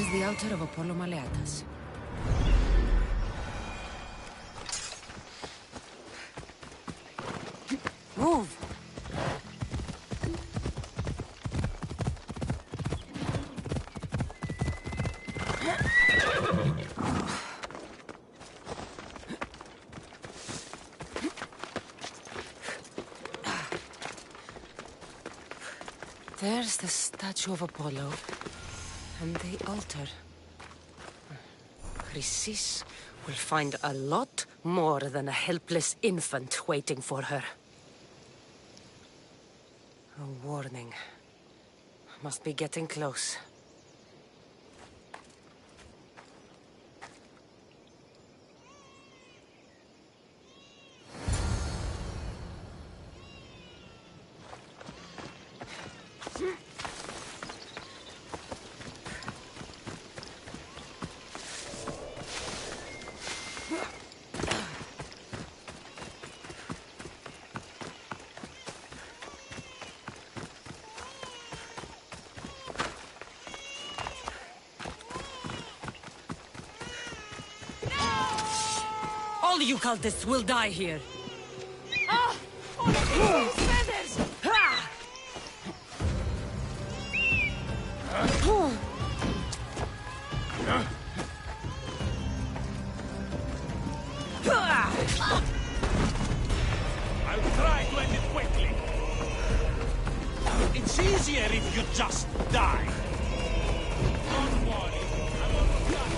is the altar of Apollo Maleatas. Move! There's the statue of Apollo, and the altar. Chrysis will find a lot more than a helpless infant waiting for her. A warning. Must be getting close. All you cultists will die here. Ah! Feathers! Ha! I'll try to end it quickly. It's easier if you just die. Don't worry, I won't die.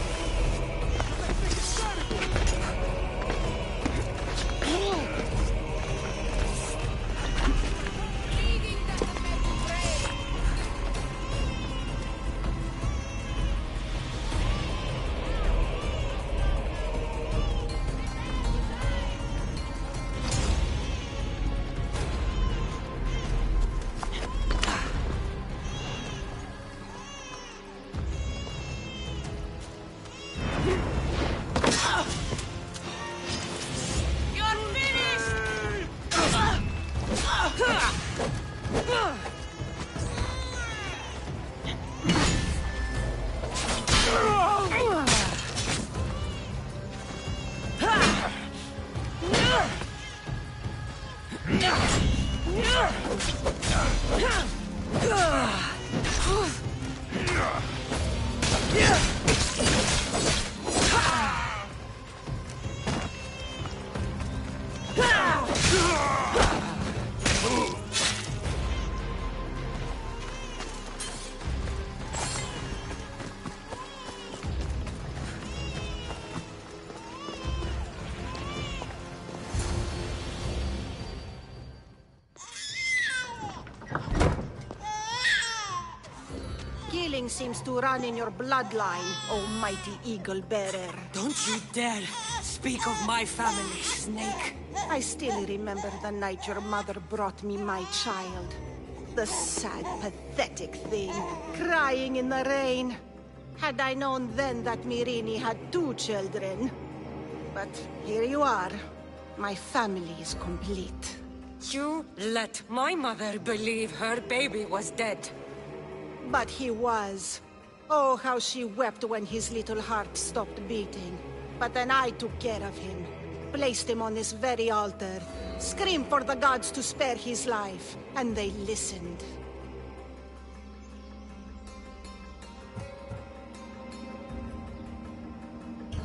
Killing seems to run in your bloodline, oh mighty eagle bearer. Don't you dare speak of my family, Snake. I still remember the night your mother brought me my child. The sad, pathetic thing, crying in the rain. Had I known then that Myrini had 2 children. But here you are. My family is complete. You let my mother believe her baby was dead. But he was. Oh, how she wept when his little heart stopped beating. But then I took care of him. Placed him on this very altar. Screamed for the gods to spare his life. And they listened.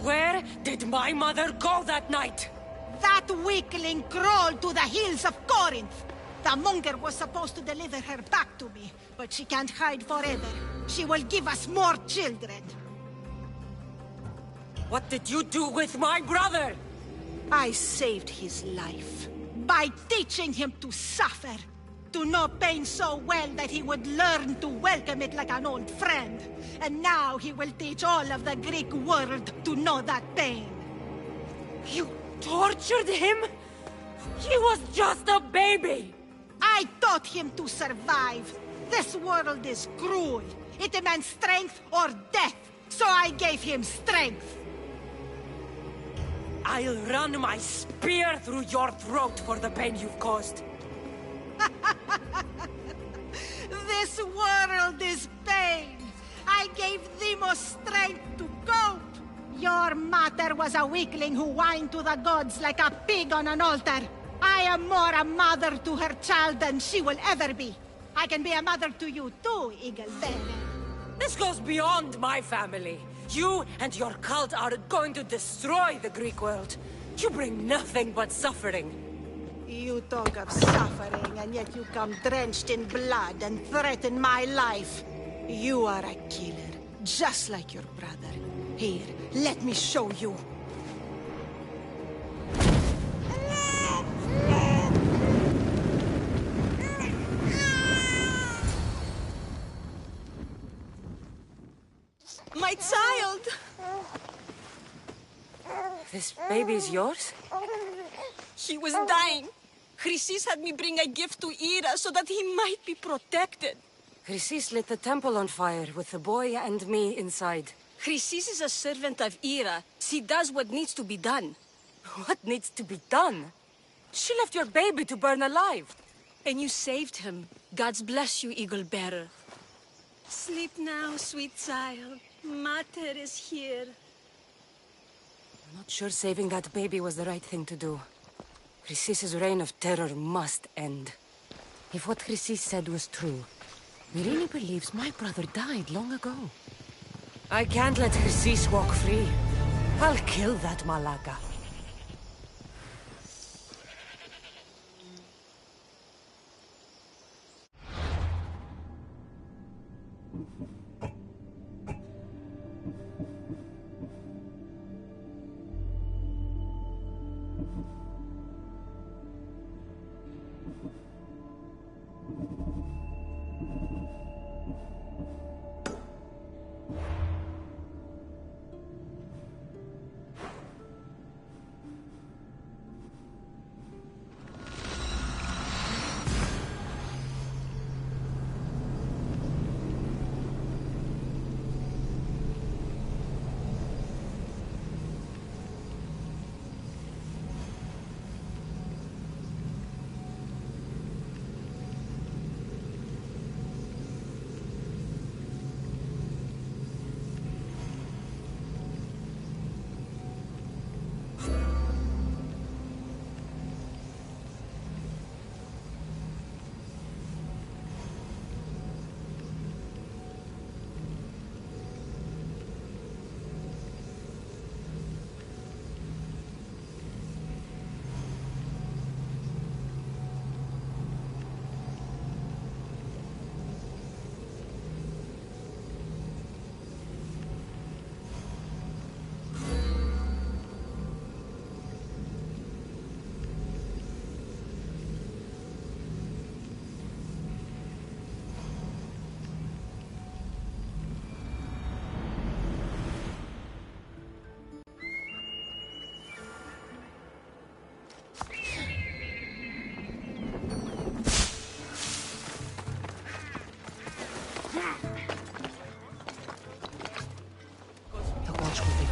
Where did my mother go that night? That weakling crawled to the hills of Corinth. The monger was supposed to deliver her back to me, but she can't hide forever. She will give us more children. What did you do with my brother? I saved his life by teaching him to suffer, to know pain so well that he would learn to welcome it like an old friend. And now he will teach all of the Greek world to know that pain. You tortured him? He was just a baby! I taught him to survive. This world is cruel. It demands strength or death. So I gave him strength. I'll run my spear through your throat for the pain you've caused. This world is pain. I gave thee more strength to cope. Your mater was a weakling who whined to the gods like a pig on an altar. I am more a mother to her child than she will ever be. I can be a mother to you too, Eagle Bearer. This goes beyond my family. You and your cult are going to destroy the Greek world. You bring nothing but suffering. You talk of suffering, and yet you come drenched in blood and threaten my life. You are a killer, just like your brother. Here, let me show you. My child! This baby's yours? He was dying. Chrysis had me bring a gift to Ira so that he might be protected. Chrysis lit the temple on fire with the boy and me inside. Chrysis is a servant of Ira. She does what needs to be done. What needs to be done? She left your baby to burn alive. And you saved him. God's bless you, Eagle Bearer. Sleep now, sweet child. Mater is here. I'm not sure saving that baby was the right thing to do. Chrysis' reign of terror must end. If what Chrysis said was true, Myrene believes my brother died long ago. I can't let Chrysis walk free. I'll kill that Malaka.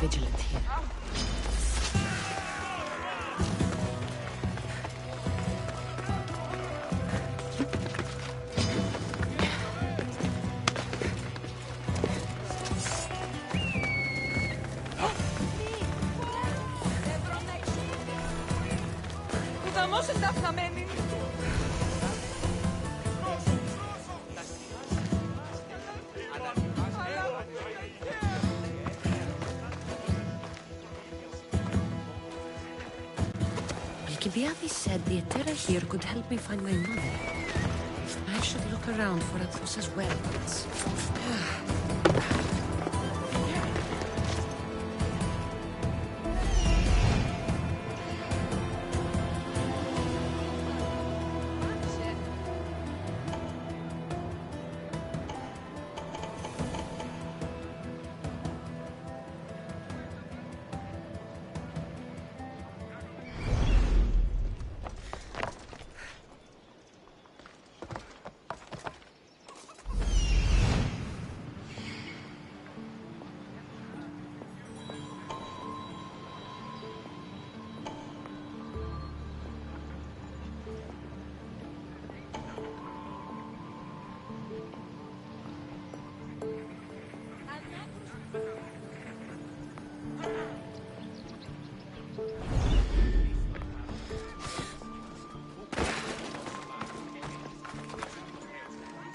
Vigilant here. Udamos ενταφναμένοι. Alcibiades said the Etera here could help me find my mother. I should look around for Athosa's whereabouts.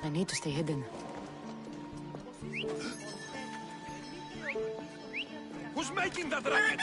I need to stay hidden. Who's making that racket?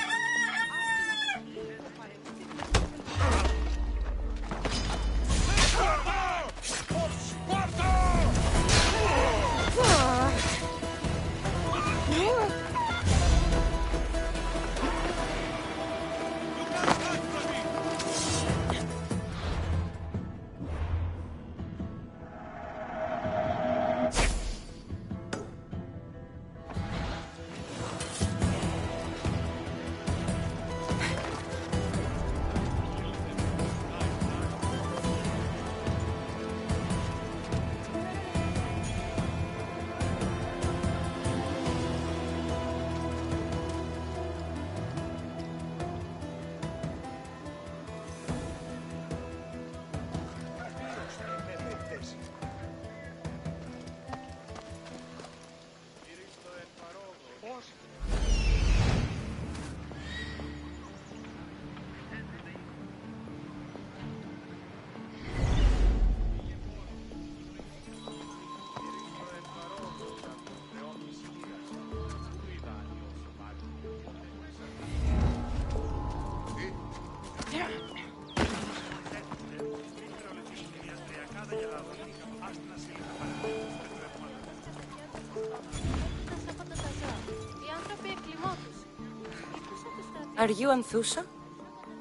Are you Anthusa?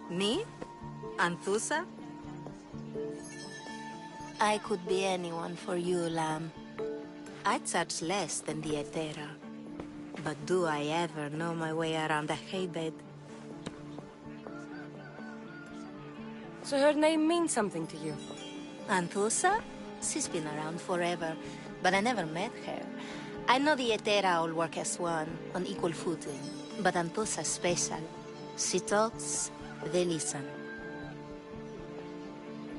Me? Anthusa? I could be anyone for you, Lamb. I charge less than the Etera. But do I ever know my way around a haybed? So her name means something to you? Anthusa? She's been around forever, but I never met her. I know the Etera all work as one, on equal footing. But Anthusa's special. She talks, they listen.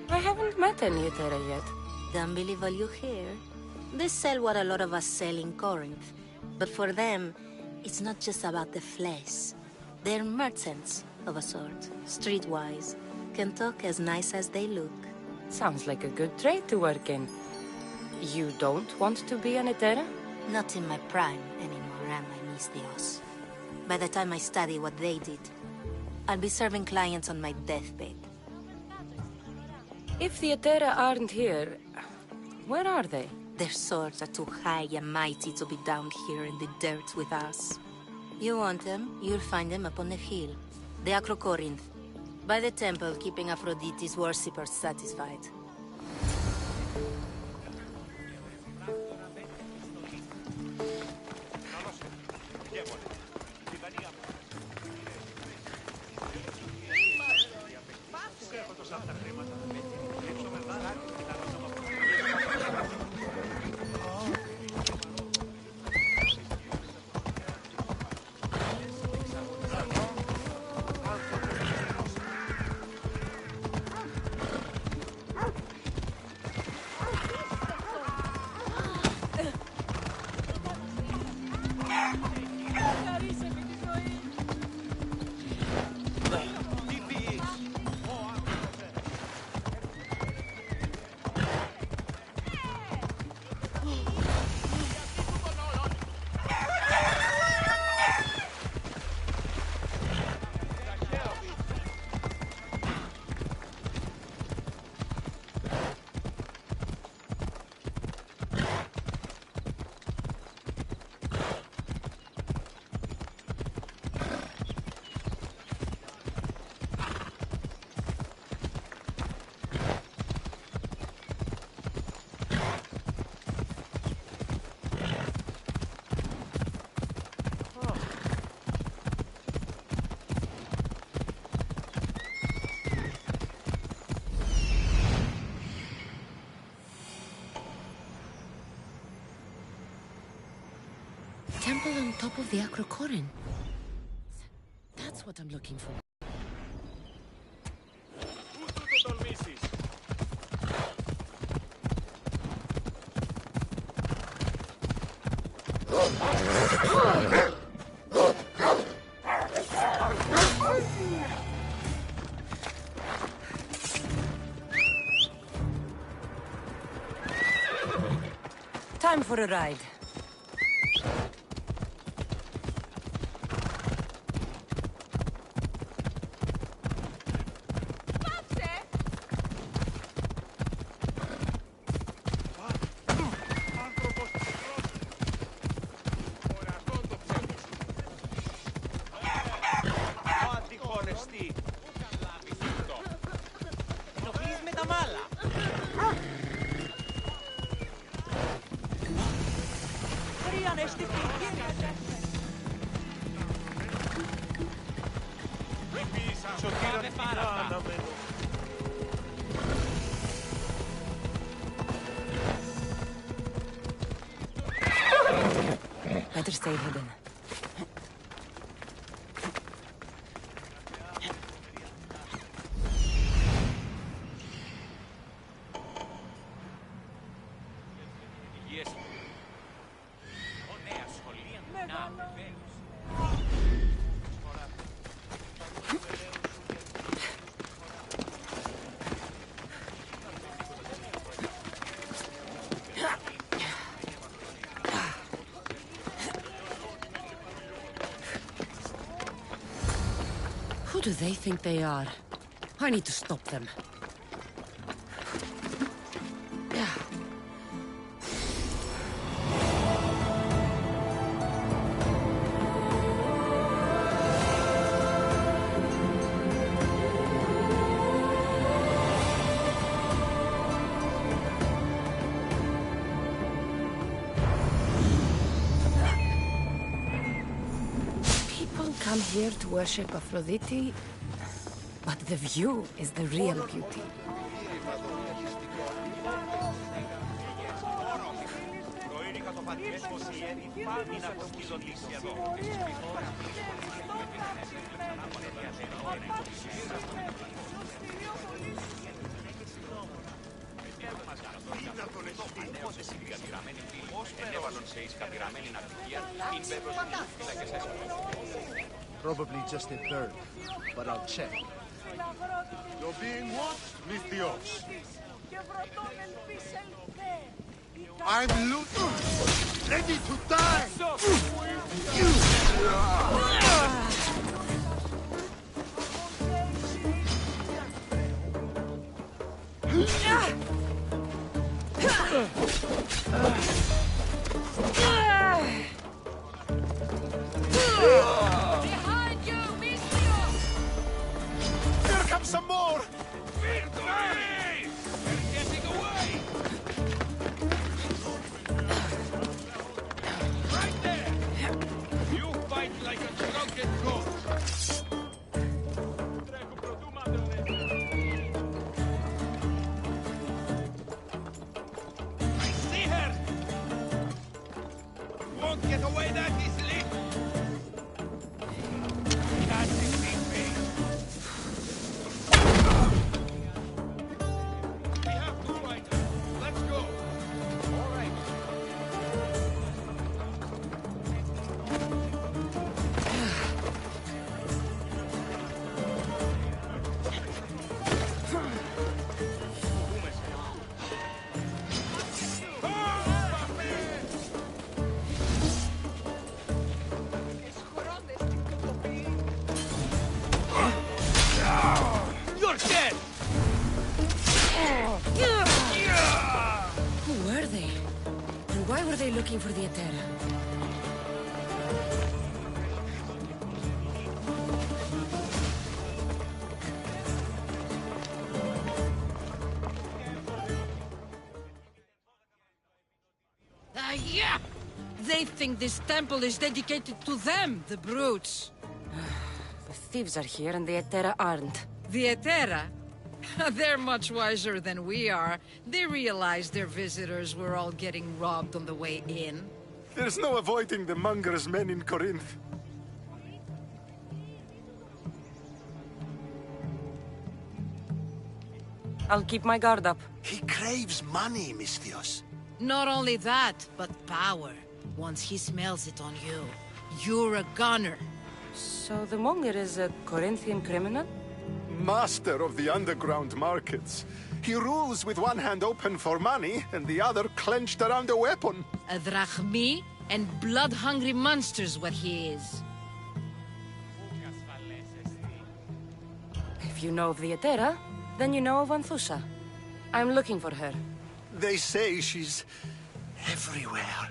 I haven't met any Etera yet. Don't believe all you hear. They sell what a lot of us sell in Corinth. But for them, it's not just about the flesh. They're merchants, of a sort, streetwise. Can talk as nice as they look. Sounds like a good trade to work in. You don't want to be an Etera? Not in my prime anymore, am I, Miss Dios? By the time I study what they did, I'll be serving clients on my deathbed. If the Etera aren't here, where are they? Their swords are too high and mighty to be down here in the dirt with us. You want them, you'll find them up on the hill. The Acrocorinth. By the temple, keeping Aphrodite's worshippers satisfied. Temple on top of the Acrocorin. That's what I'm looking for. Time for a ride. Better stay hidden. Who do they think they are? I need to stop them. Come here to worship Aphrodite, but the view is the real beauty. Probably just a bird, but I'll check. You're being what, Mythios? I'm ready to die! Behind you, Mythios! Here comes some more! Victory! They're getting away! Right there! You fight like a drunken goat! I see her! Won't get away that easily! Can't defeat me! We have to fight her. Let's go! All right. You're dead! Who were they? And why were they looking for the Etera? Yeah! They think this temple is dedicated to them, the brutes. The thieves are here and the Etera aren't. The Etera? They're much wiser than we are. They realized their visitors were all getting robbed on the way in. There's no avoiding the monger's men in Corinth. I'll keep my guard up. He craves money, Mythios. Not only that, but power. Once he smells it on you, you're a gunner. So the monger is a Corinthian criminal? Master of the underground markets. He rules with one hand open for money and the other clenched around a weapon. A drachmi and blood-hungry monster's what he is. If you know of the Etera, then you know of Anthusa. I'm looking for her. They say she's everywhere.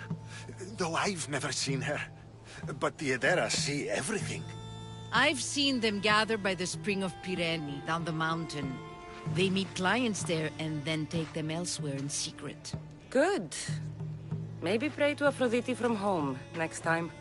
Though I've never seen her. But the Edera see everything. I've seen them gather by the spring of Pireni, down the mountain. They meet clients there and then take them elsewhere in secret. Good. Maybe pray to Aphrodite from home next time.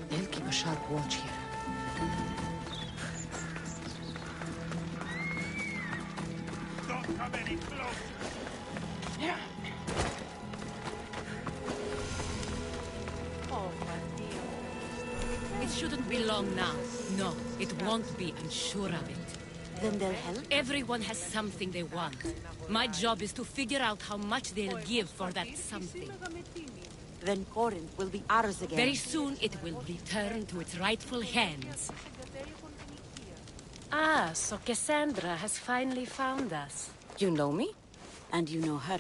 They'll keep a sharp watch here. Don't come any closer. It shouldn't be long now. No, it won't be, I'm sure of it. Then they'll help? Everyone has something they want. My job is to figure out how much they'll give for that something. Then Corinth will be ours again. Very soon it will return to its rightful hands. Ah, so Cassandra has finally found us. You know me? And you know her.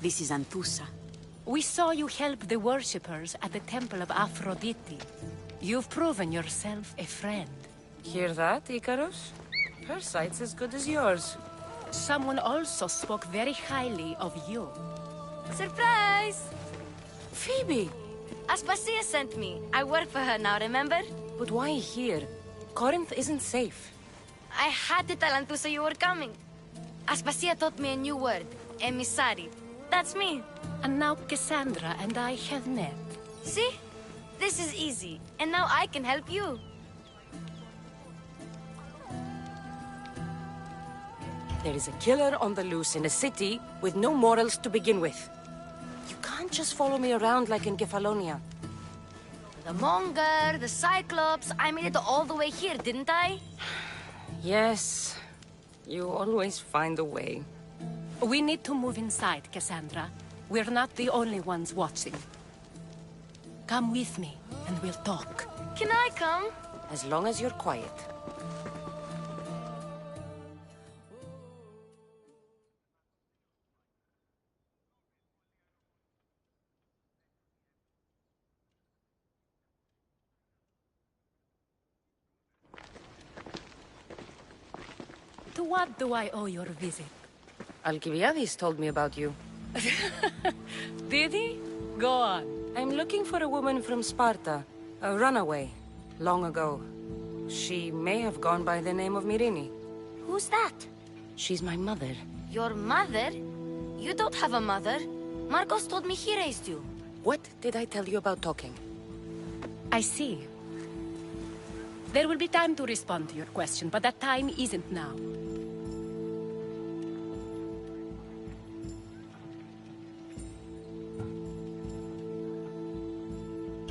This is Anthusa. We saw you help the worshippers at the Temple of Aphrodite. You've proven yourself a friend. Hear that, Icarus? Her sight's as good as yours. Someone also spoke very highly of you. Surprise! Phoebe! Aspasia sent me. I work for her now, remember? But why here? Corinth isn't safe. I had to tell Anthusa you were coming. Aspasia taught me a new word. Emissary. That's me. And now Cassandra and I have met. See? This is easy. And now I can help you. There is a killer on the loose in a city with no morals to begin with. You can't just follow me around like in Kefalonia. The Monger, the Cyclops. I made it all the way here, didn't I? Yes. You always find a way. We need to move inside, Cassandra. We're not the only ones watching. Come with me, and we'll talk. Can I come? As long as you're quiet. To what do I owe your visit? Alcibiades told me about you. Did he? Go on. I'm looking for a woman from Sparta. A runaway. Long ago. She may have gone by the name of Myrine. Who's that? She's my mother. Your mother? You don't have a mother. Marcos told me he raised you. What did I tell you about talking? I see. There will be time to respond to your question, but that time isn't now.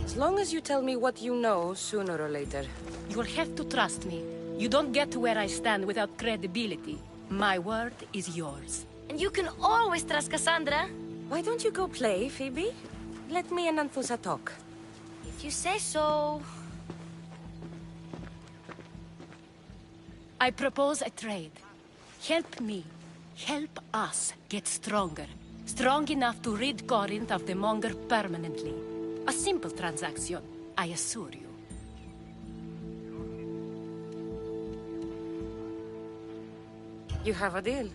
As long as you tell me what you know, sooner or later. You'll have to trust me. You don't get to where I stand without credibility. My word is yours. And you can always trust Cassandra. Why don't you go play, Phoebe? Let me and Anthusa talk. If you say so. I propose a trade. Help me. Help us get stronger. Strong enough to rid Corinth of the Monger permanently. A simple transaction, I assure you. You have a deal.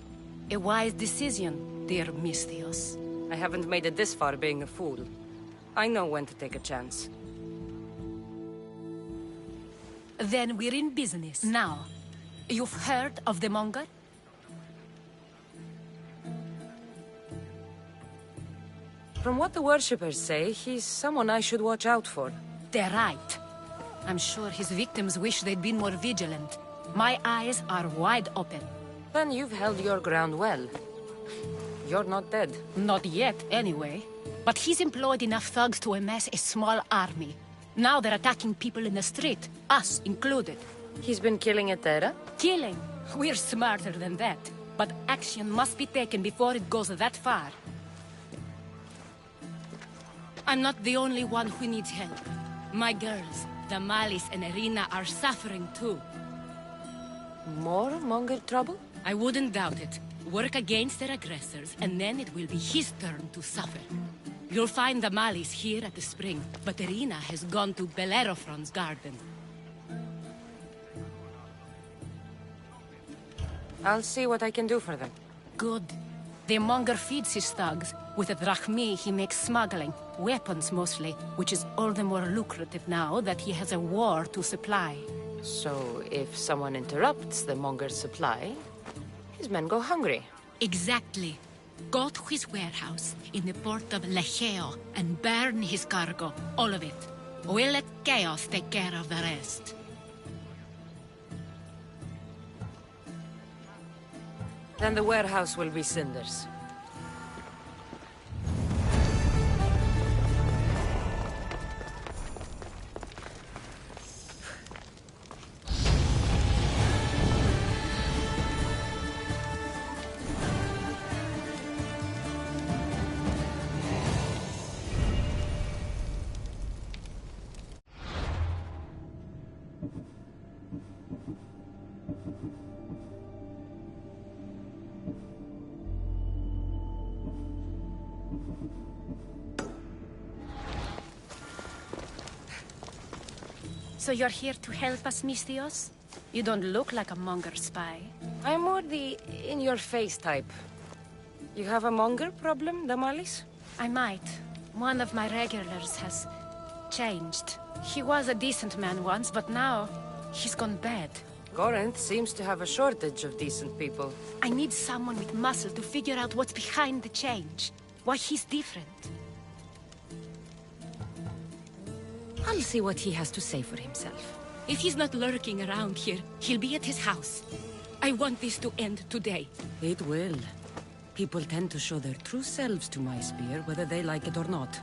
A wise decision, dear Misthios. I haven't made it this far being a fool. I know when to take a chance. Then we're in business. Now, you've heard of the Monger? From what the worshippers say, he's someone I should watch out for. They're right. I'm sure his victims wish they'd been more vigilant. My eyes are wide open. Then you've held your ground well. You're not dead. Not yet, anyway. But he's employed enough thugs to amass a small army. Now they're attacking people in the street, us included. He's been killing Etera? Killing? We're smarter than that. But action must be taken before it goes that far. I'm not the only one who needs help. My girls, Damalis and Irina, are suffering too. More Monger trouble? I wouldn't doubt it. Work against their aggressors, and then it will be his turn to suffer. You'll find Damalis here at the spring, but Irina has gone to Bellerophon's garden. I'll see what I can do for them. Good. The Monger feeds his thugs. With the drachmi, he makes smuggling. Weapons, mostly, which is all the more lucrative now that he has a war to supply. So, if someone interrupts the Monger's supply, his men go hungry. Exactly. Go to his warehouse in the port of Lecheo and burn his cargo, all of it. We'll let chaos take care of the rest. Then the warehouse will be cinders. So you're here to help us, Mistios? You don't look like a Monger spy. I'm more the in-your-face type. You have a Monger problem, Damalis? I might. One of my regulars has changed. He was a decent man once, but now he's gone bad. Corinth seems to have a shortage of decent people. I need someone with muscle to figure out what's behind the change. Why he's different. I'll see what he has to say for himself. If he's not lurking around here, he'll be at his house. I want this to end today. It will. People tend to show their true selves to my spear, whether they like it or not.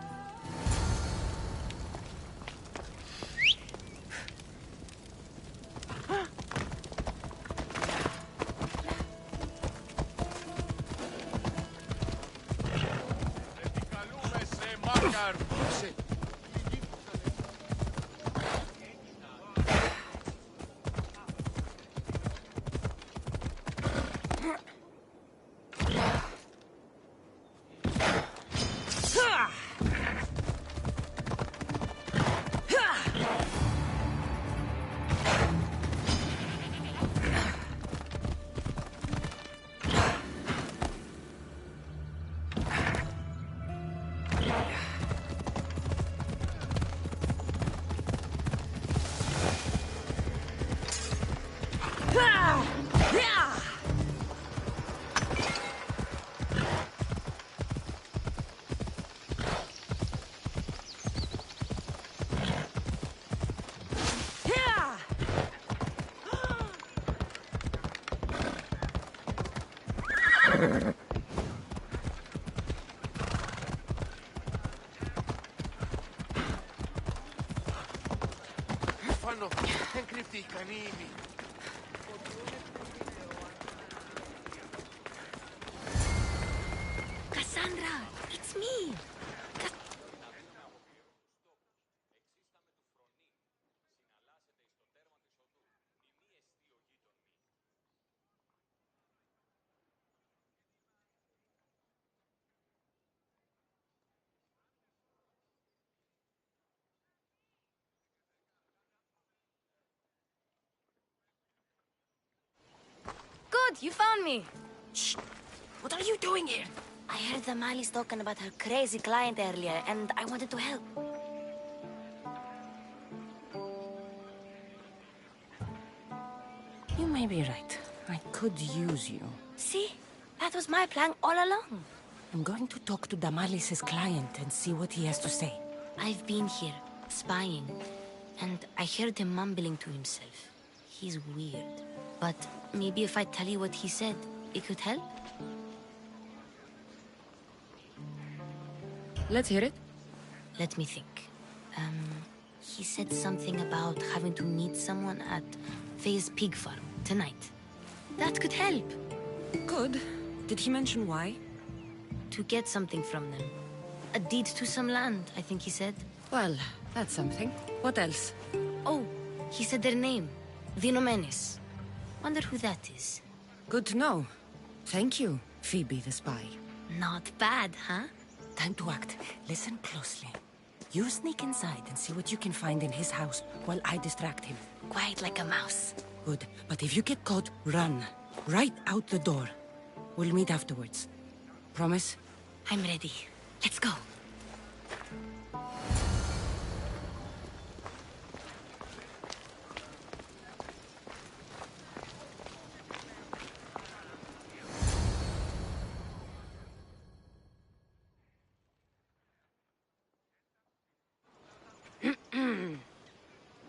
Cassandra, it's me. Good, you found me. Shh! What are you doing here? I heard the Mali's talking about her crazy client earlier, and I wanted to help. You may be right. I could use you. See? That was my plan all along. I'm going to talk to Damalis's client and see what he has to say. I've been here, spying, and I heard him mumbling to himself. He's weird. But maybe if I tell you what he said, it could help? Let's hear it. Let me think. He said something about having to meet someone at Faye's pig farm tonight. That could help. Good. Did he mention why? To get something from them. A deed to some land, I think he said. Well, that's something. What else? Oh, he said their name. Vinomenes. Wonder who that is. Good to know. Thank you, Phoebe the spy. Not bad, huh? Time to act. Listen closely. You sneak inside and see what you can find in his house while I distract him. Quiet like a mouse. Good. But if you get caught, run. Right out the door. We'll meet afterwards. Promise? I'm ready. Let's go.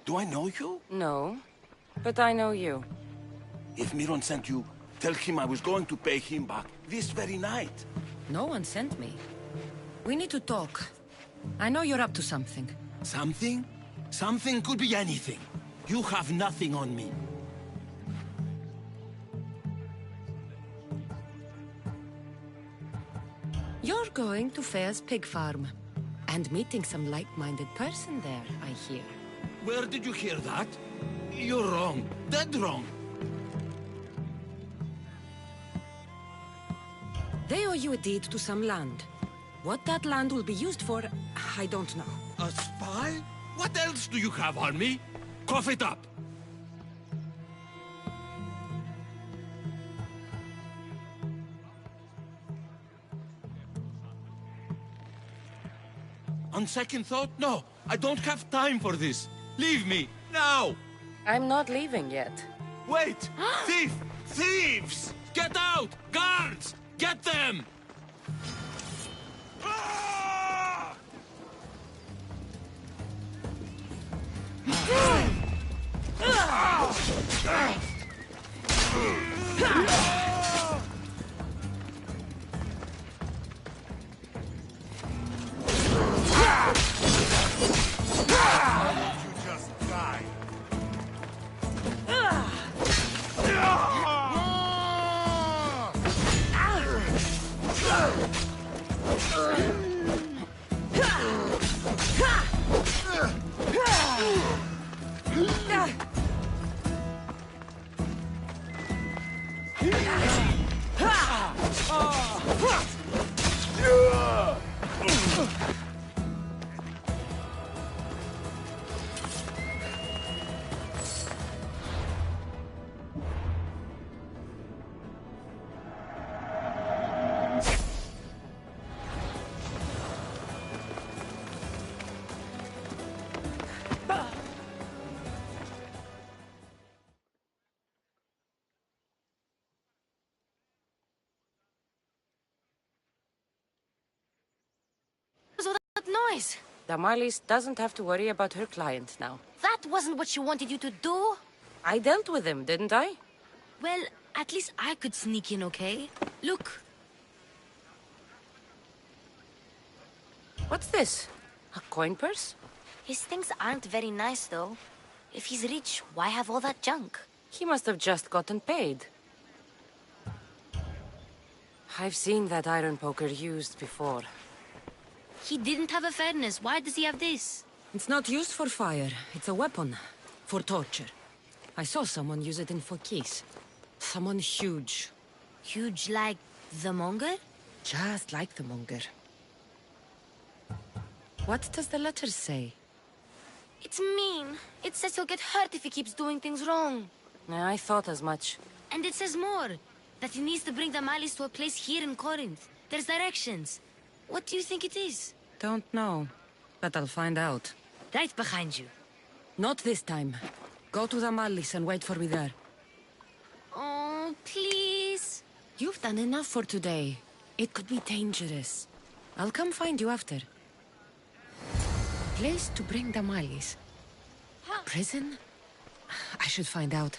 Do I know you? No, but I know you. If Miron sent you, tell him I was going to pay him back this very night. No one sent me. We need to talk. I know you're up to something. Something? Something could be anything. You have nothing on me. You're going to Faye's pig farm. And meeting some like-minded person there, I hear. Where did you hear that? You're wrong. Dead wrong. They owe you a deed to some land. What that land will be used for, I don't know. A spy? What else do you have on me? Cough it up. On second thought, no. I don't have time for this. Leave me, now! I'm not leaving yet. Wait! Thief! Thieves! Get out! Guards! Get them! Ah! Noise. Damalis doesn't have to worry about her client now. That wasn't what she wanted you to do. I dealt with him, didn't I? Well, at least I could sneak in, okay? Look. What's this? A coin purse? His things aren't very nice, though. If he's rich, why have all that junk? He must have just gotten paid. I've seen that iron poker used before. He didn't have a furnace. Why does he have this? It's not used for fire. It's a weapon. For torture. I saw someone use it in Fokis. Someone huge. Huge like the monger? Just like the monger. What does the letter say? It's mean. It says he'll get hurt if he keeps doing things wrong. I thought as much. And it says more. That he needs to bring the Malis to a place here in Corinth. There's directions. What do you think it is? Don't know. But I'll find out. Right behind you. Not this time. Go to the Malis and wait for me there. Oh, please. You've done enough for today. It could be dangerous. I'll come find you after. Place to bring the Malis. Prison? I should find out.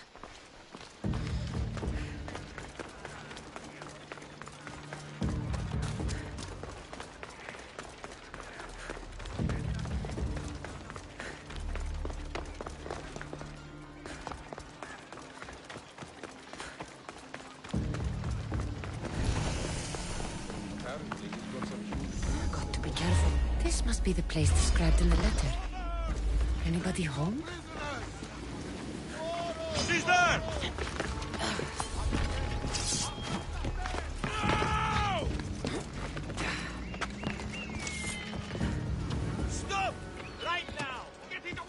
must be the place described in the letter. Anybody home? She's there! Stop! Right now! Get it away!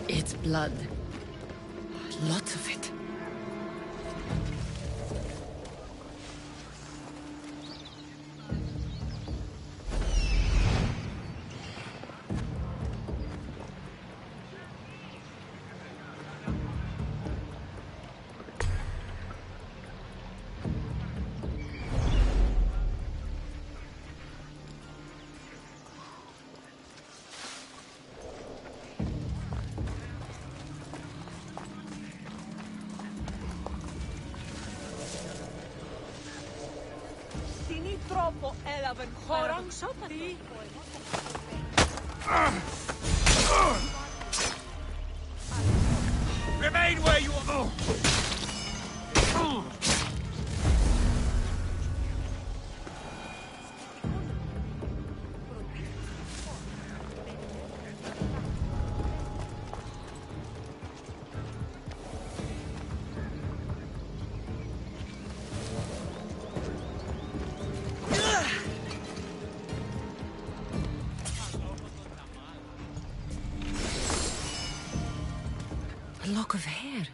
It's blood. Lots of it. Troppo elaven horang sopati. Remain where you are! A lock of hair.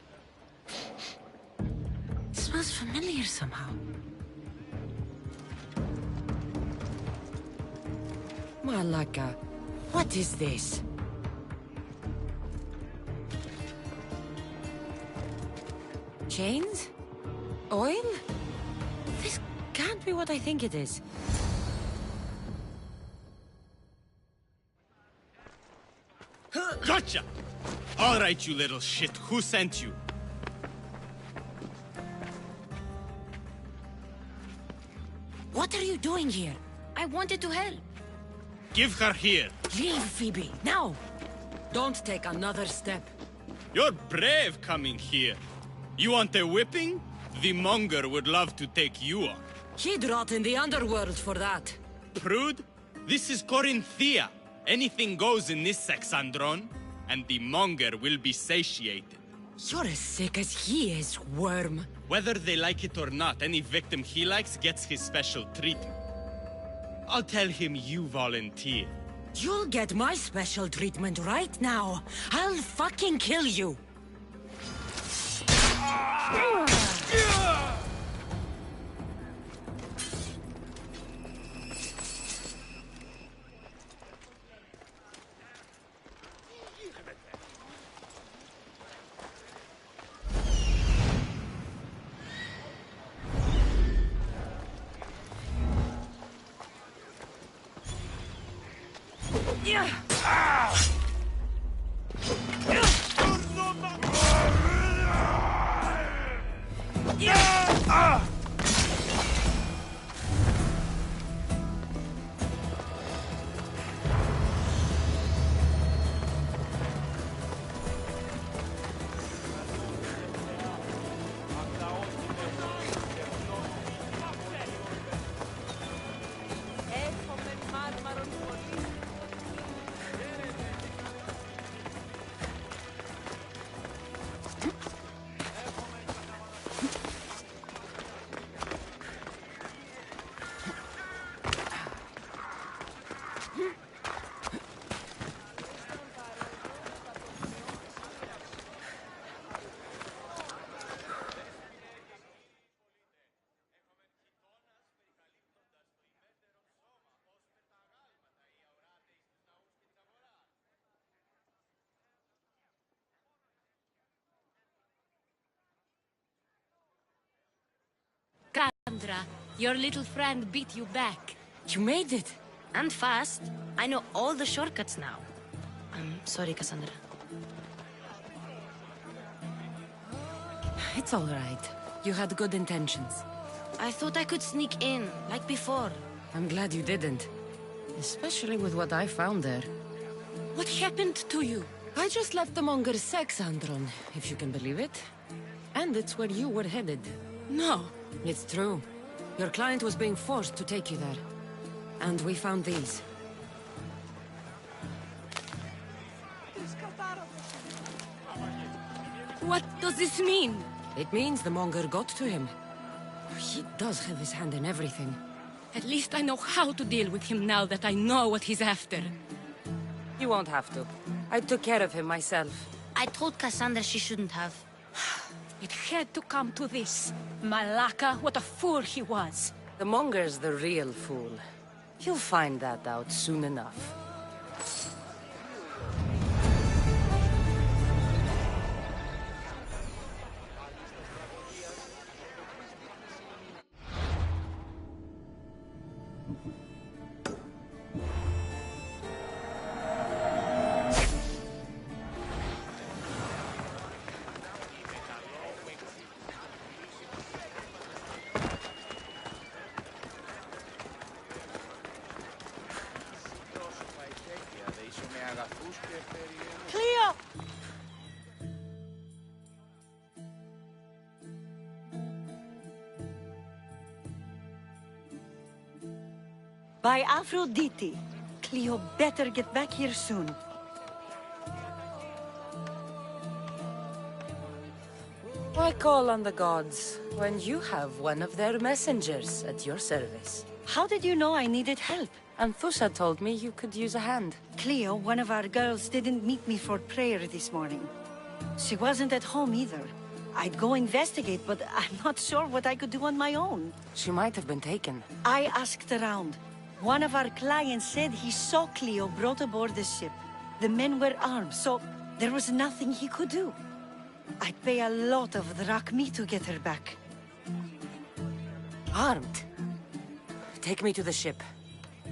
It smells familiar somehow. Malaka, what is this? Chains? Oil? This can't be what I think it is. Gotcha! All right, you little shit. Who sent you? What are you doing here? I wanted to help. Give her here. Leave, Phoebe, now! Don't take another step. You're brave coming here. You want a whipping? The monger would love to take you on. He'd rot in the underworld for that. Prude, this is Corinthia. Anything goes in this Sexandron, and the monger will be satiated. You're as sick as he is, worm. Whether they like it or not, any victim he likes gets his special treatment. I'll tell him you volunteer. You'll get my special treatment right now. I'll fucking kill you. Cassandra, your little friend beat you back. You made it. And fast. I know all the shortcuts now. I'm sorry, Cassandra. It's all right. You had good intentions. I thought I could sneak in, like before. I'm glad you didn't. Especially with what I found there. What happened to you? I just left the Monger's sex, Andron, if you can believe it. And it's where you were headed. No. It's true. Your client was being forced to take you there. And we found these. What does this mean? It means the Monger got to him. He does have his hand in everything. At least I know how to deal with him now that I know what he's after. You won't have to. I took care of him myself. I told Cassandra she shouldn't have. It had to come to this. Malaka, what a fool he was. The Monger's the real fool. You'll find that out soon enough. Cleo! By Aphrodite. Cleo better get back here soon. Why call on the gods when you have one of their messengers at your service? How did you know I needed help? Anthusha told me you could use a hand. Cleo, one of our girls, didn't meet me for prayer this morning. She wasn't at home either. I'd go investigate, but I'm not sure what I could do on my own. She might have been taken. I asked around. One of our clients said he saw Cleo brought aboard the ship. The men were armed, so there was nothing he could do. I'd pay a lot of drachmi to get her back. Armed? Take me to the ship.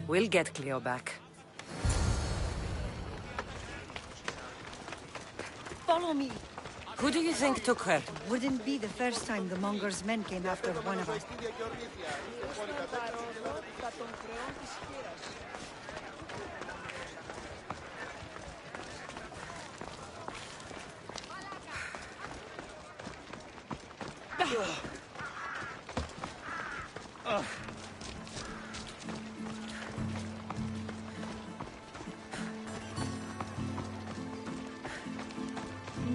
We'll get Cleo back. Follow me. Who do you think took her? Wouldn't be the first time the Monger's men came after one of us.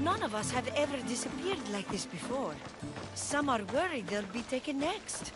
None of us have ever disappeared like this before. Some are worried they'll be taken next.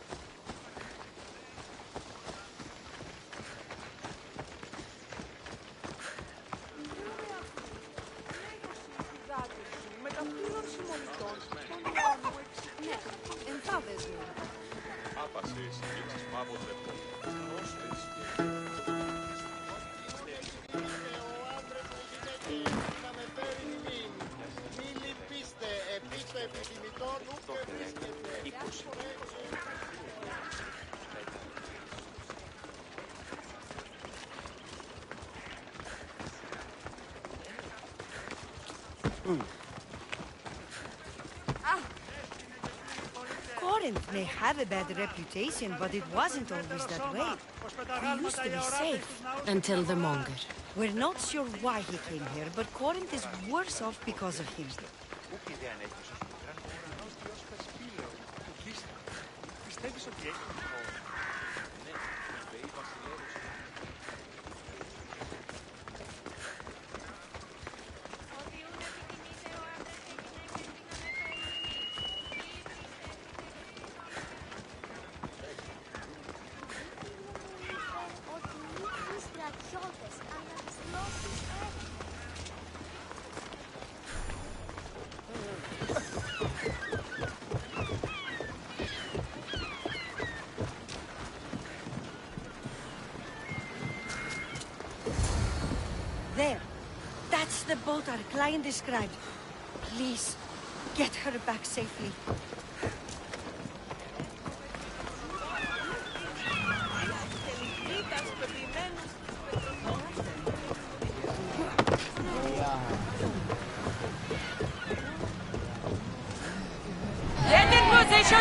Corinth may have a bad reputation, but it wasn't always that way. We used to be safe. Until the Monger. We're not sure why he came here, but Corinth is worse off because of him. There. That's the boat our client described. Please, get her back safely.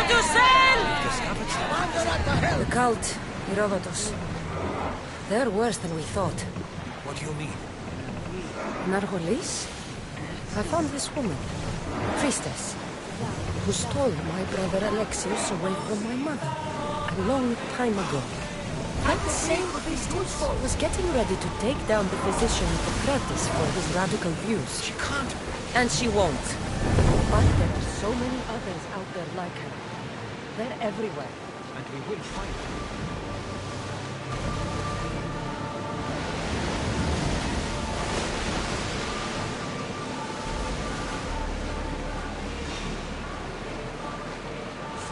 to sell! The cult, Herodotus. They're worse than we thought. What do you mean? Narholis? I found this woman, priestess, who stole my brother Alexius away from my mother a long time ago. That same priestess was getting ready to take down the physician Hippocrates for his radical views. She can't. And she won't. But there are so many others out there like her. They're everywhere. And we will find them.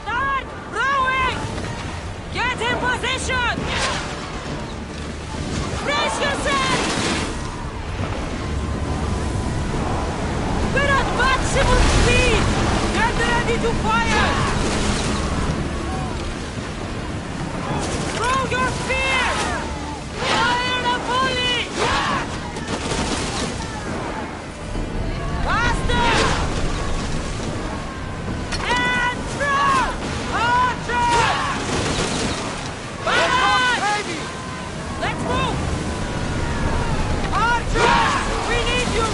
Start rowing! Get in position! Brace yourself! We're at maximum speed! Get ready to fire! Throw your spears! Fire the volley! Faster! And throw! Archers! Back! Let's move! Archers! We need you!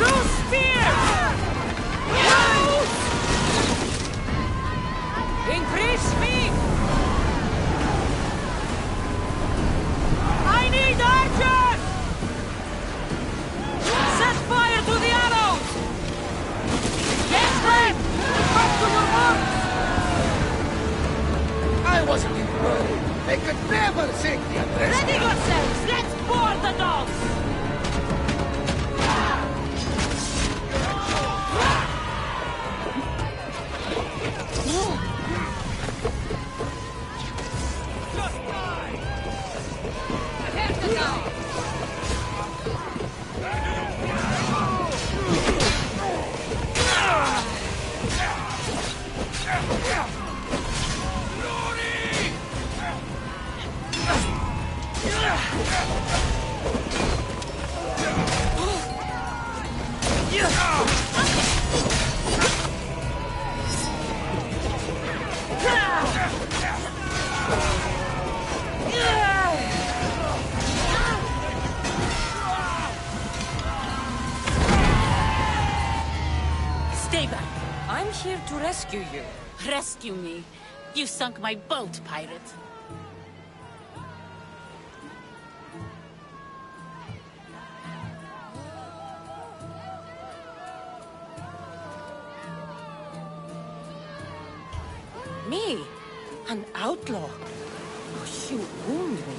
Loose spears! Loose! Increase speed! I need archers! Set fire to the arrows! Get them! Back to your marks! I wasn't in a hurry. They could never take the address. Ready yourselves! Let's board the dogs! Stay back. I'm here to rescue you. Rescue me. You sunk my boat, pirate. Me? An outlaw? Oh, you wound me.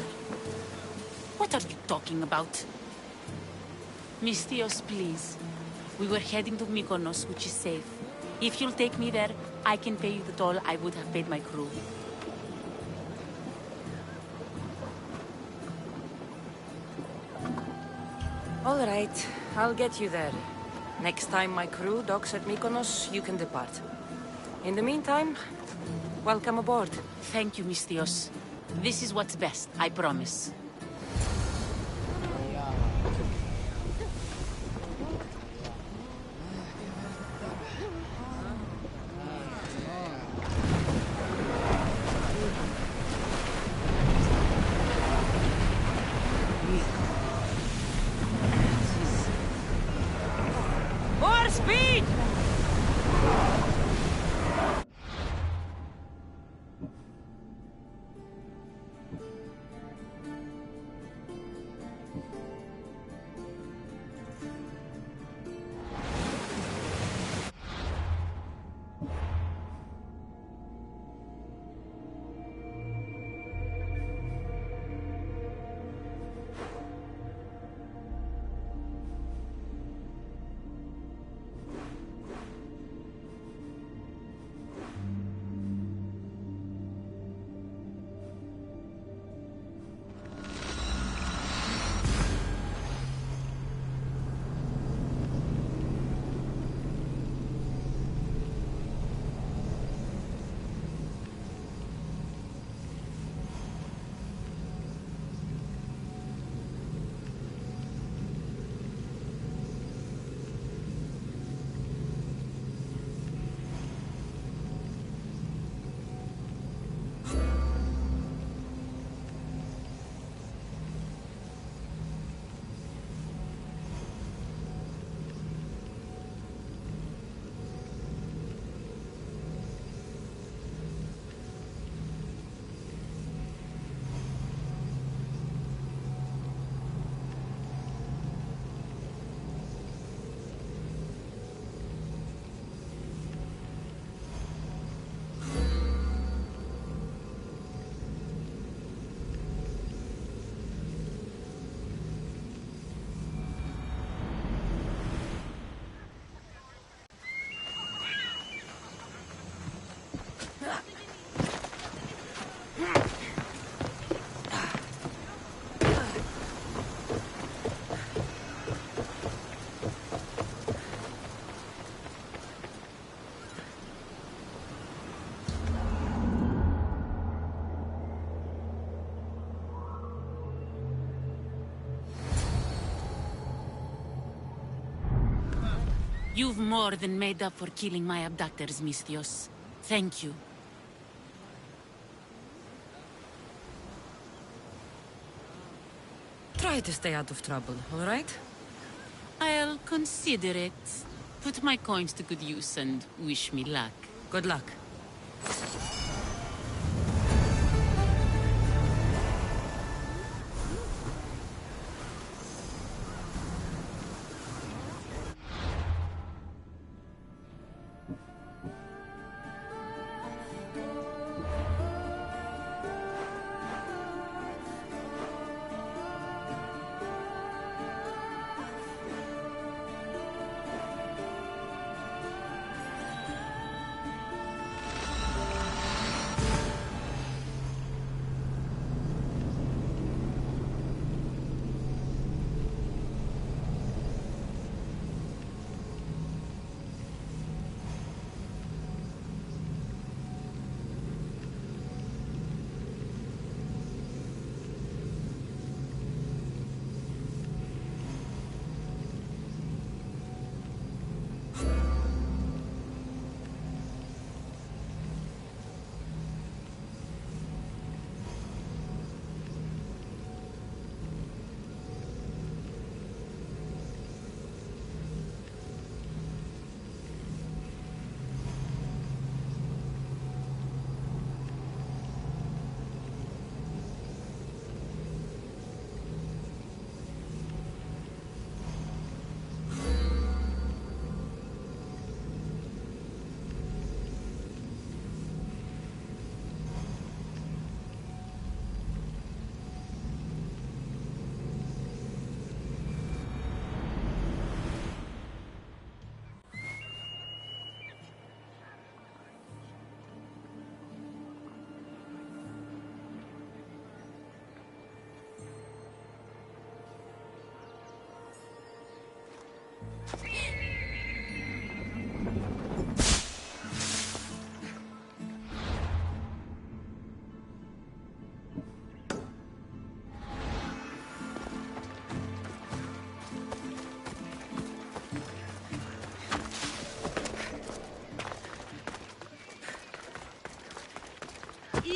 What are you talking about? Misthios, please. We were heading to Mykonos, which is safe. If you'll take me there, I can pay you the toll I would have paid my crew. All right, I'll get you there. Next time my crew docks at Mykonos, you can depart. In the meantime, welcome aboard. Thank you, Misthios. This is what's best, I promise. More speed! You've more than made up for killing my abductors, Misthios. Thank you. Try to stay out of trouble, all right? I'll consider it. Put my coins to good use and wish me luck. Good luck.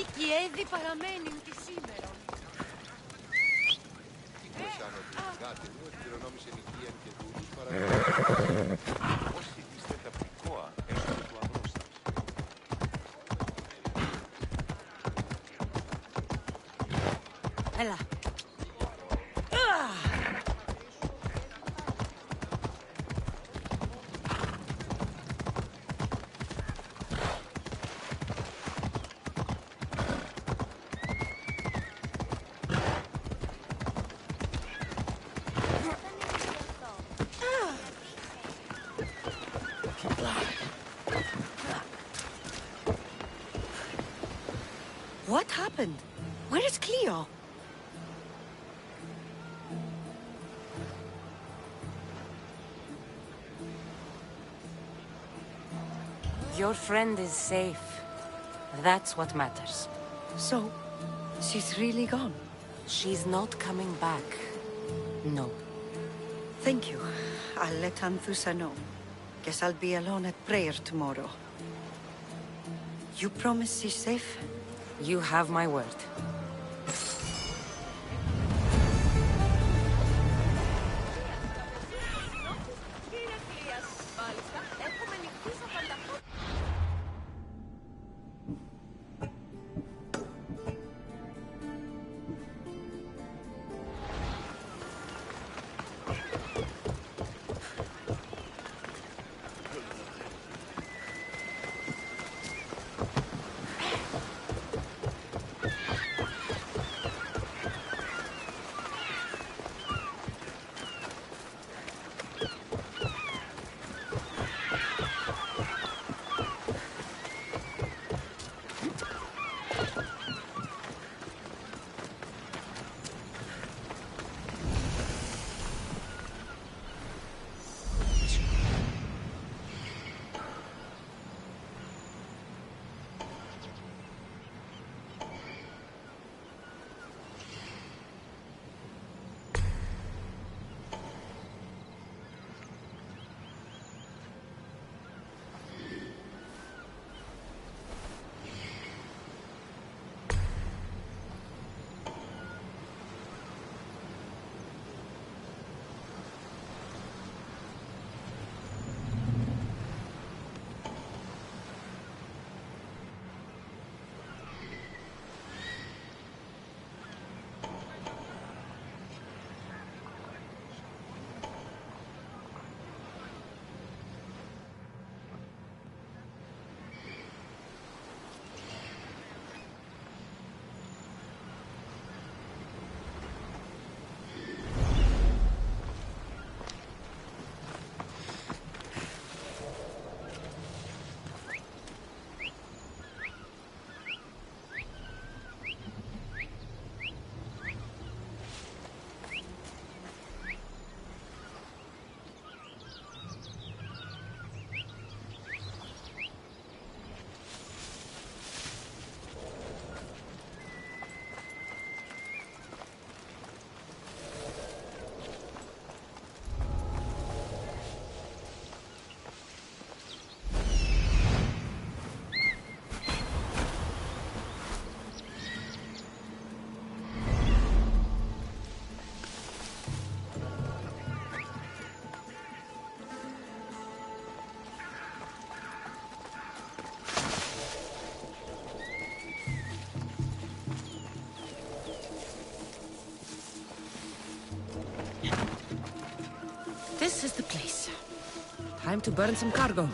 Iki έδι παραμένει τη σήμερα. Σαν ότι η γάτη μου εκπληρονόμησε νοικίαν και δούλους παραγωγής. Όσοι είστε τα πικόα έστω του αγνώστας. Έλα. What happened? Where is Cleo? Your friend is safe. That's what matters. So, she's really gone? She's not coming back. No. Thank you. I'll let Anthusa know. Guess I'll be alone at prayer tomorrow. You promise she's safe? You have my word. Time to burn some cargo.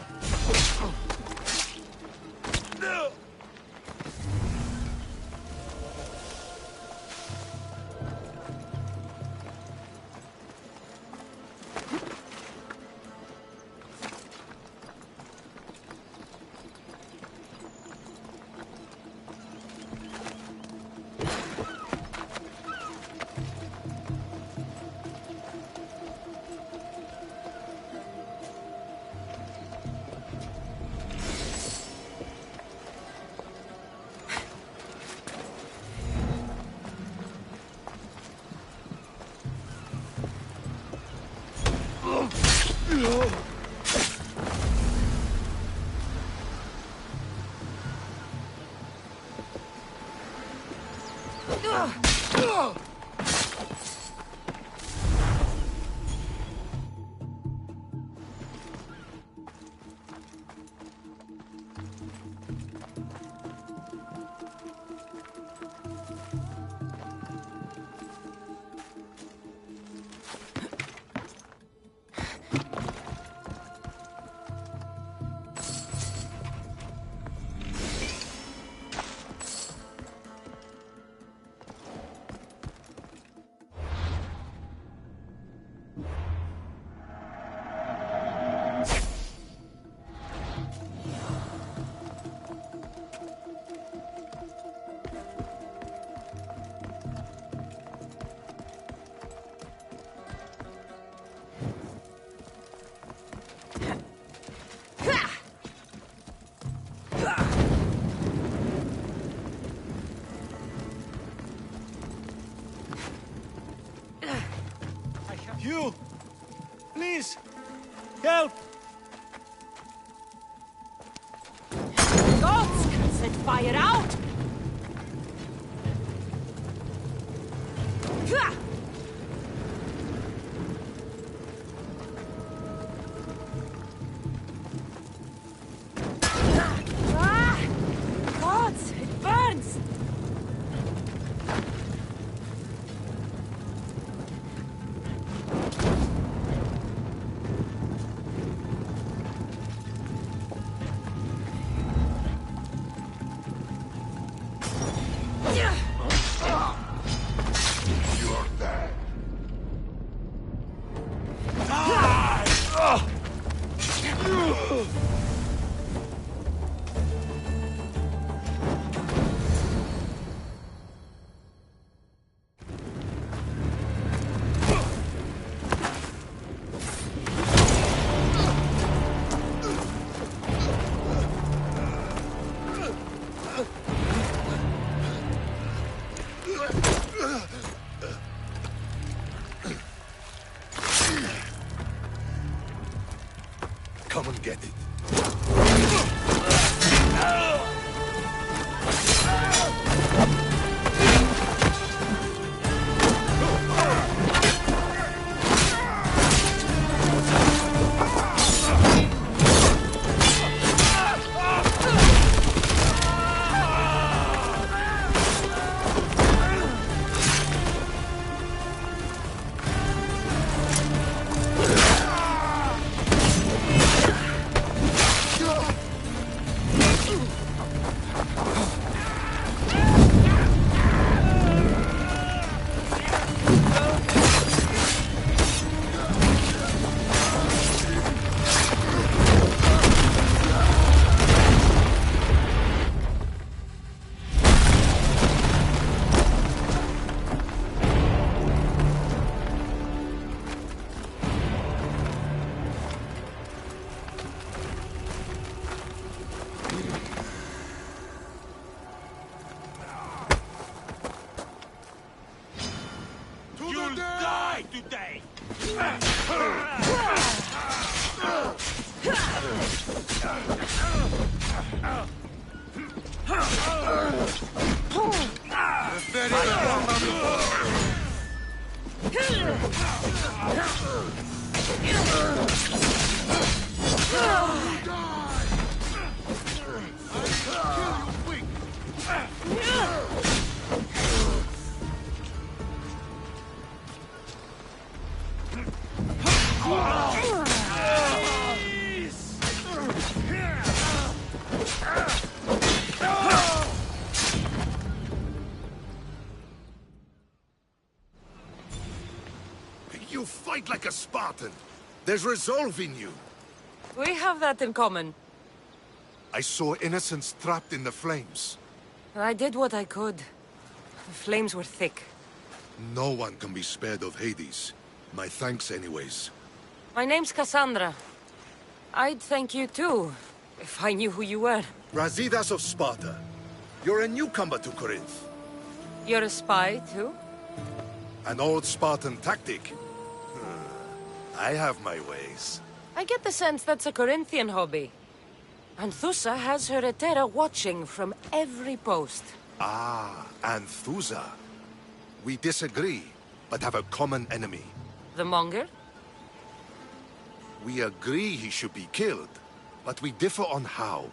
You! Please! Help! Gods! Set fire out! Gods! It burns! Come and get it. today! fight like a Spartan. There's resolve in you. We have that in common. I saw innocents trapped in the flames. I did what I could. The flames were thick. No one can be spared of Hades. My thanks anyways. My name's Cassandra. I'd thank you too, if I knew who you were. Brasidas of Sparta. You're a newcomer to Corinth. You're a spy too? An old Spartan tactic. I have my ways. I get the sense that's a Corinthian hobby. Anthusa has her Etera watching from every post. Ah, Anthusa. We disagree, but have a common enemy. The Monger? We agree he should be killed, but we differ on how.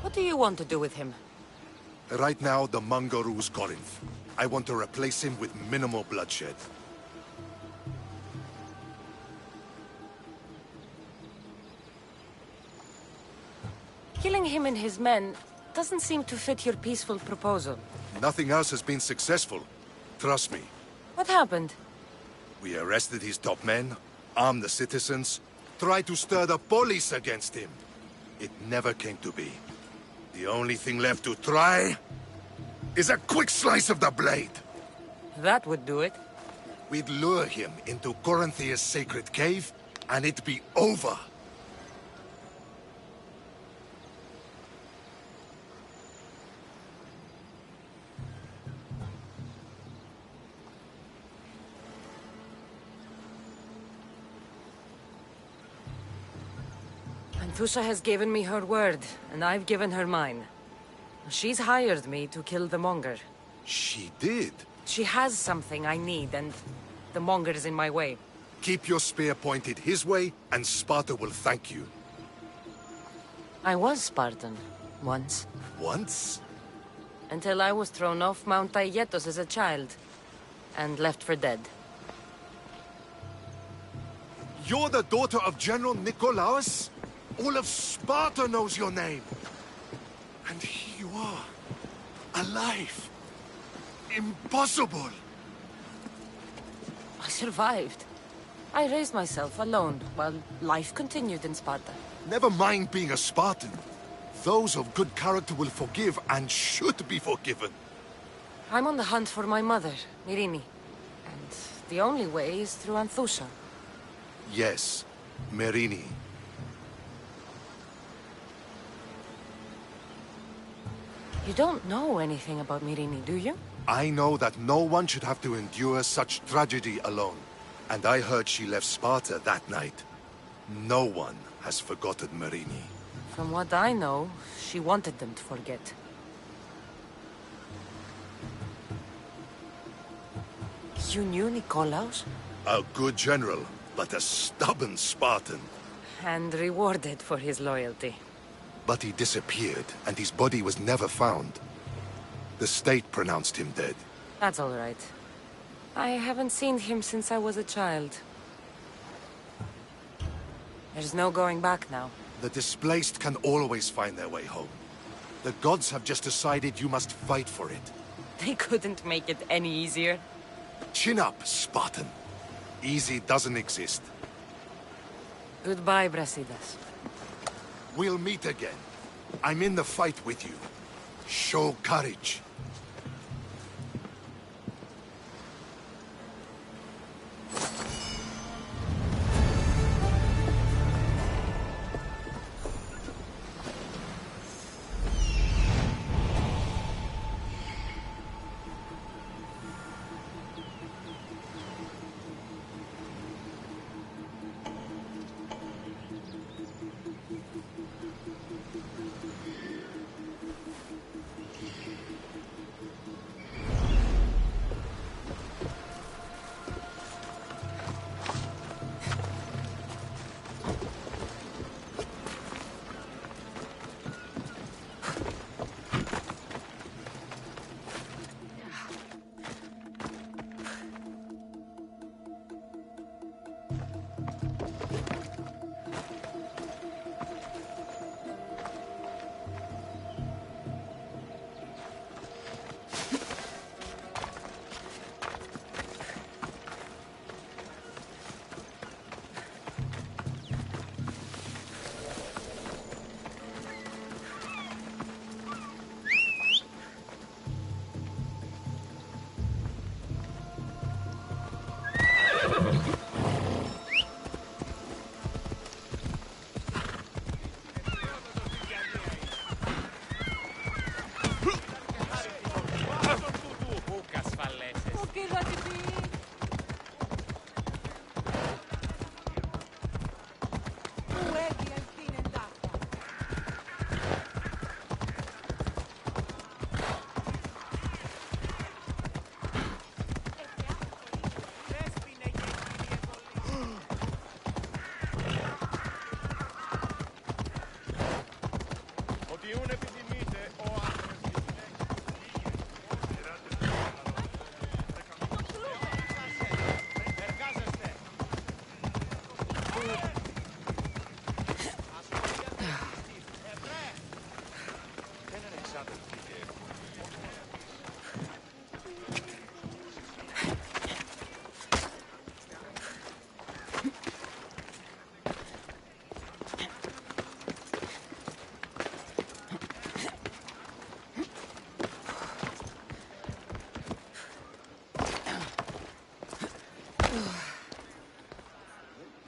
What do you want to do with him? Right now, the Monger rules Corinth. I want to replace him with minimal bloodshed. Killing him and his men doesn't seem to fit your peaceful proposal. Nothing else has been successful. Trust me. What happened? We arrested his top men, armed the citizens, tried to stir the police against him. It never came to be. The only thing left to try is a quick slice of the blade. That would do it. We'd lure him into Corinthia's sacred cave, and it'd be over. Anthusa has given me her word, and I've given her mine. She's hired me to kill the Monger. She did? She has something I need, and the Monger is in my way. Keep your spear pointed his way, and Sparta will thank you. I was Spartan, once. Once? Until I was thrown off Mount Aietos as a child, and left for dead. You're the daughter of General Nikolaos? All of Sparta knows your name. And here you are, alive. Impossible. I survived. I raised myself alone, while life continued in Sparta. Never mind being a Spartan. Those of good character will forgive and should be forgiven. I'm on the hunt for my mother, Myrini. And the only way is through Anthusa. Yes, Myrini. You don't know anything about Myrini, do you? I know that no one should have to endure such tragedy alone. And I heard she left Sparta that night. No one has forgotten Myrini. From what I know, she wanted them to forget. You knew Nikolaos? A good general, but a stubborn Spartan. And rewarded for his loyalty. But he disappeared, and his body was never found. The state pronounced him dead. That's all right. I haven't seen him since I was a child. There's no going back now. The displaced can always find their way home. The gods have just decided you must fight for it. They couldn't make it any easier. Chin up, Spartan. Easy doesn't exist. Goodbye, Brasidas. We'll meet again. I'm in the fight with you. Show courage.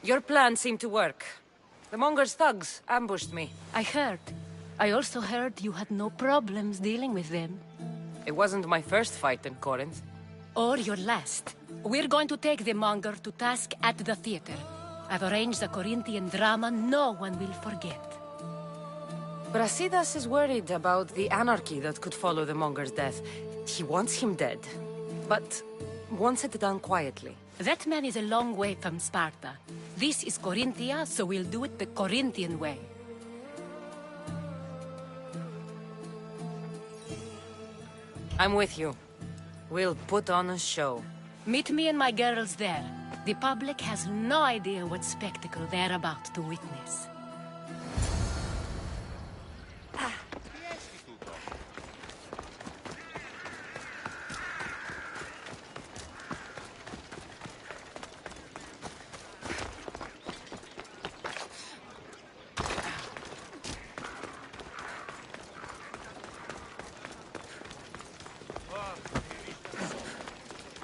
Your plan seemed to work. The Monger's thugs ambushed me. I heard. I also heard you had no problems dealing with them. It wasn't my first fight in Corinth. Or your last. We're going to take the Monger to task at the theater. I've arranged a Corinthian drama no one will forget. Brasidas is worried about the anarchy that could follow the Monger's death. He wants him dead, but wants it done quietly. That man is a long way from Sparta. This is Corinthia, so we'll do it the Corinthian way. I'm with you. We'll put on a show. Meet me and my girls there. The public has no idea what spectacle they're about to witness.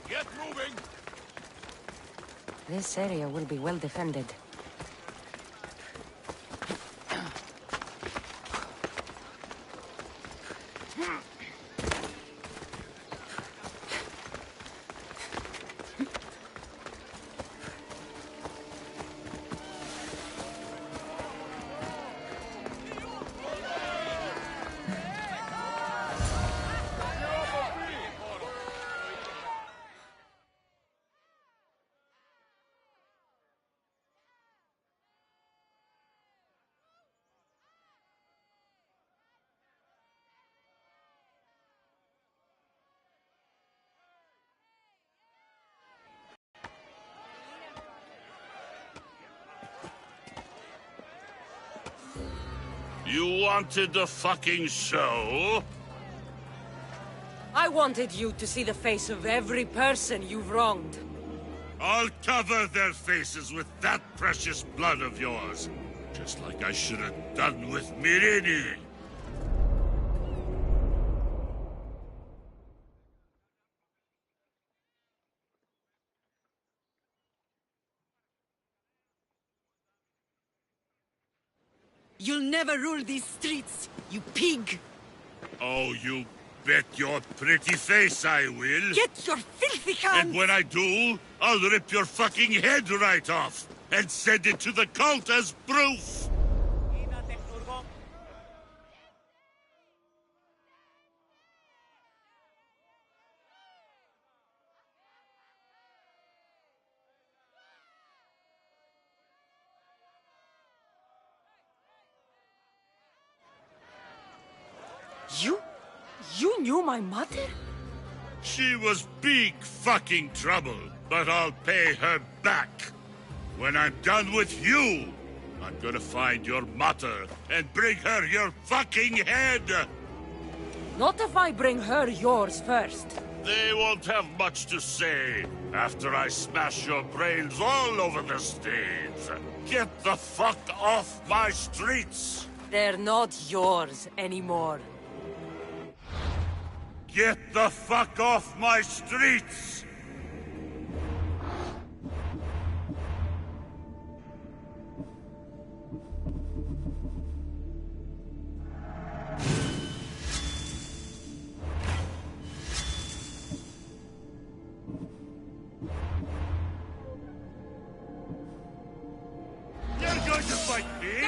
Get moving! This area will be well defended. You wanted the fucking show? I wanted you to see the face of every person you've wronged. I'll cover their faces with that precious blood of yours. Just like I should have done with Mirini. You'll never rule these streets, you pig! Oh, you bet your pretty face I will. Get your filthy hands! And when I do, I'll rip your fucking head right off and send it to the cult as proof. You knew my mother? She was big fucking trouble, but I'll pay her back. When I'm done with you, I'm gonna find your mother and bring her your fucking head. Not if I bring her yours first. They won't have much to say after I smash your brains all over the stage. Get the fuck off my streets! They're not yours anymore. Get the fuck off my streets! You're going to fight me?